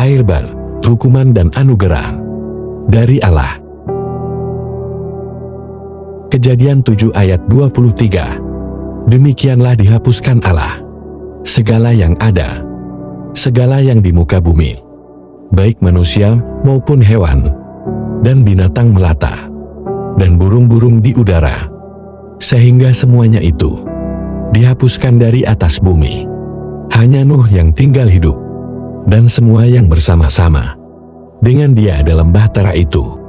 air bah, hukuman dan anugerah dari Allah. Kejadian 7 ayat 23. Demikianlah dihapuskan Allah segala yang ada, segala yang di muka bumi, baik manusia maupun hewan, dan binatang melata, dan burung-burung di udara, sehingga semuanya itu dihapuskan dari atas bumi. Hanya Nuh yang tinggal hidup, dan semua yang bersama-sama dengan dia dalam bahtera itu.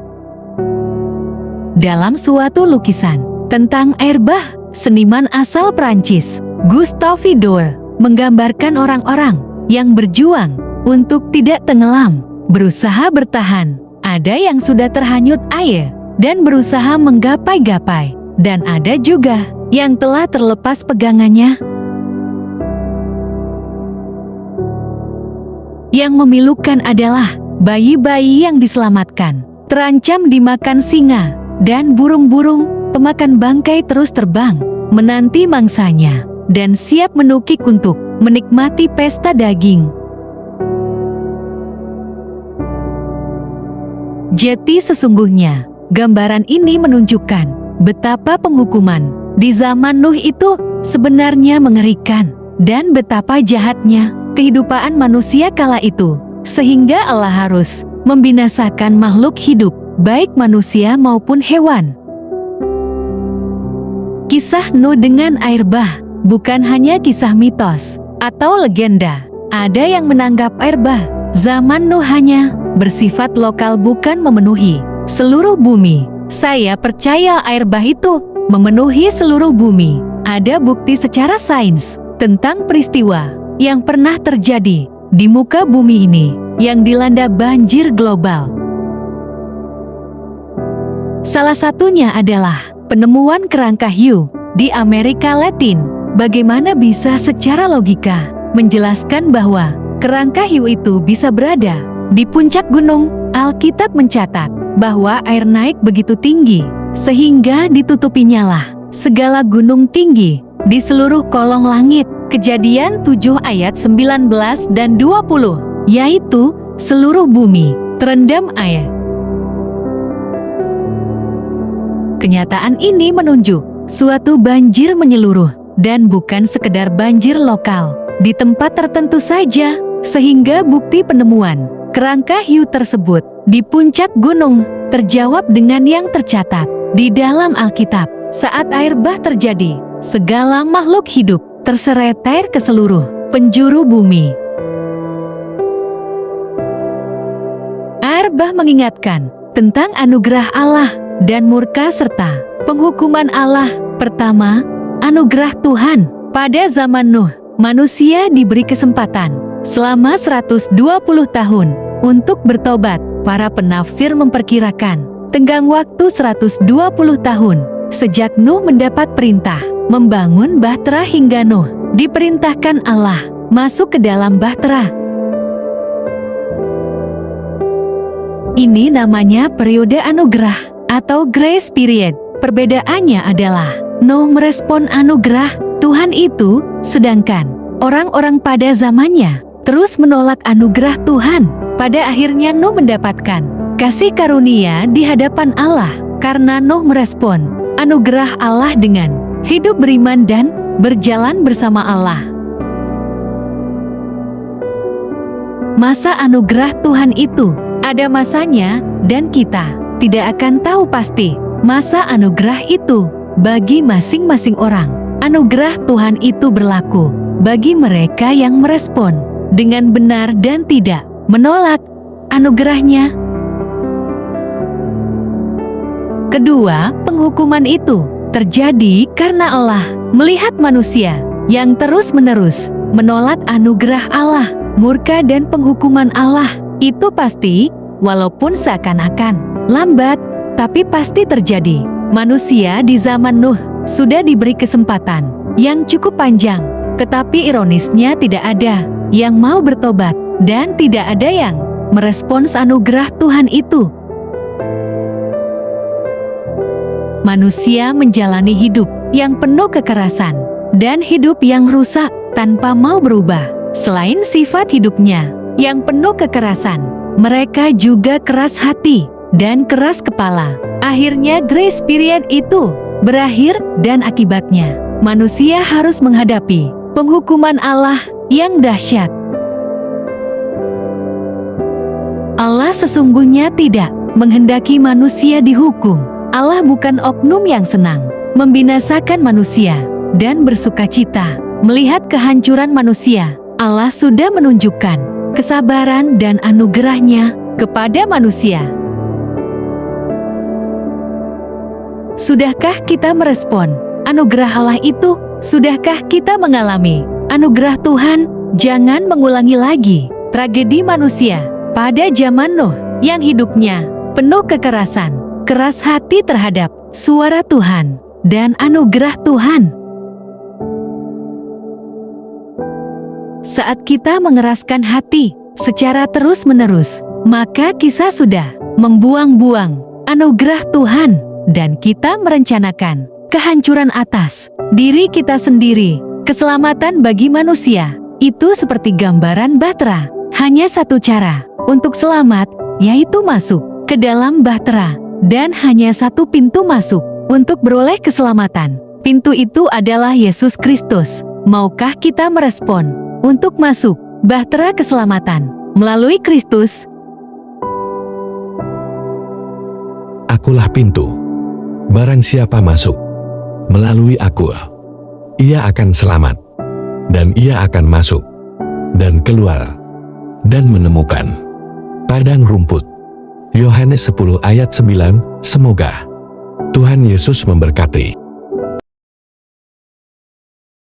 Dalam suatu lukisan tentang air bah, seniman asal Prancis, Gustave Doré, menggambarkan orang-orang yang berjuang untuk tidak tenggelam, berusaha bertahan. Ada yang sudah terhanyut air dan berusaha menggapai-gapai, dan ada juga yang telah terlepas pegangannya. Yang memilukan adalah bayi-bayi yang diselamatkan, terancam dimakan singa, dan burung-burung pemakan bangkai terus terbang, menanti mangsanya, dan siap menukik untuk menikmati pesta daging. Jadi sesungguhnya, gambaran ini menunjukkan betapa penghukuman di zaman Nuh itu sebenarnya mengerikan, dan betapa jahatnya kehidupan manusia kala itu, sehingga Allah harus membinasakan makhluk hidup, baik manusia maupun hewan. Kisah Nuh dengan air bah bukan hanya kisah mitos atau legenda. Ada yang menganggap air bah zaman Nuh hanya bersifat lokal, bukan memenuhi seluruh bumi. Saya percaya air bah itu memenuhi seluruh bumi. Ada bukti secara sains tentang peristiwa yang pernah terjadi di muka bumi ini yang dilanda banjir global. Salah satunya adalah penemuan kerangka hiu di Amerika Latin. Bagaimana bisa secara logika menjelaskan bahwa kerangka hiu itu bisa berada di puncak gunung? Alkitab mencatat bahwa air naik begitu tinggi sehingga ditutupinya lah segala gunung tinggi di seluruh kolong langit. Kejadian 7 ayat 19 dan 20, yaitu seluruh bumi terendam air. Kenyataan ini menunjuk suatu banjir menyeluruh, dan bukan sekedar banjir lokal di tempat tertentu saja, sehingga bukti penemuan kerangka hiu tersebut di puncak gunung terjawab dengan yang tercatat di dalam Alkitab. Saat air bah terjadi, segala makhluk hidup terseret air ke seluruh penjuru bumi. Air bah mengingatkan tentang anugerah Allah dan murka serta penghukuman Allah. Pertama, anugerah Tuhan. Pada zaman Nuh, manusia diberi kesempatan selama 120 tahun untuk bertobat. Para penafsir memperkirakan tenggang waktu 120 tahun sejak Nuh mendapat perintah membangun bahtera hingga Nuh diperintahkan Allah masuk ke dalam bahtera. Ini namanya periode anugerah atau grace period. Perbedaannya adalah Nuh merespon anugerah Tuhan itu, sedangkan orang-orang pada zamannya terus menolak anugerah Tuhan. Pada akhirnya Nuh mendapatkan kasih karunia di hadapan Allah karena Nuh merespon anugerah Allah dengan hidup beriman dan berjalan bersama Allah. Masa anugerah Tuhan itu ada masanya, dan kita tidak akan tahu pasti masa anugerah itu bagi masing-masing orang. Anugerah Tuhan itu berlaku bagi mereka yang merespon dengan benar dan tidak menolak anugerahnya. Kedua, penghukuman itu terjadi karena Allah melihat manusia yang terus-menerus menolak anugerah Allah. Murka dan penghukuman Allah itu pasti, walaupun seakan-akan lambat, tapi pasti terjadi. Manusia di zaman Nuh sudah diberi kesempatan yang cukup panjang, tetapi ironisnya tidak ada yang mau bertobat, dan tidak ada yang merespons anugerah Tuhan itu. Manusia menjalani hidup yang penuh kekerasan dan hidup yang rusak tanpa mau berubah. Selain sifat hidupnya yang penuh kekerasan. Mereka juga keras hati dan keras kepala. Akhirnya grace period itu berakhir dan akibatnya manusia harus menghadapi penghukuman Allah yang dahsyat. Allah sesungguhnya tidak menghendaki manusia dihukum. Allah bukan oknum yang senang membinasakan manusia dan bersukacita melihat kehancuran manusia. Allah sudah menunjukkan kesabaran dan anugerah-Nya kepada manusia. Sudahkah kita merespon anugerah Allah itu? Sudahkah kita mengalami anugerah Tuhan? Jangan mengulangi lagi tragedi manusia pada zaman Nuh yang hidupnya penuh kekerasan, keras hati terhadap suara Tuhan dan anugerah Tuhan. Saat kita mengeraskan hati secara terus-menerus, maka kita sudah membuang-buang anugerah Tuhan dan kita merencanakan kehancuran atas diri kita sendiri. Keselamatan bagi manusia itu seperti gambaran bahtera. Hanya satu cara untuk selamat, yaitu masuk ke dalam bahtera, dan hanya satu pintu masuk untuk beroleh keselamatan. Pintu itu adalah Yesus Kristus. Maukah kita merespon untuk masuk bahtera keselamatan melalui Kristus? Akulah pintu. Barang siapa masuk melalui aku, ia akan selamat, dan ia akan masuk dan keluar dan menemukan padang rumput. Yohanes 10 ayat 9. Semoga Tuhan Yesus memberkati.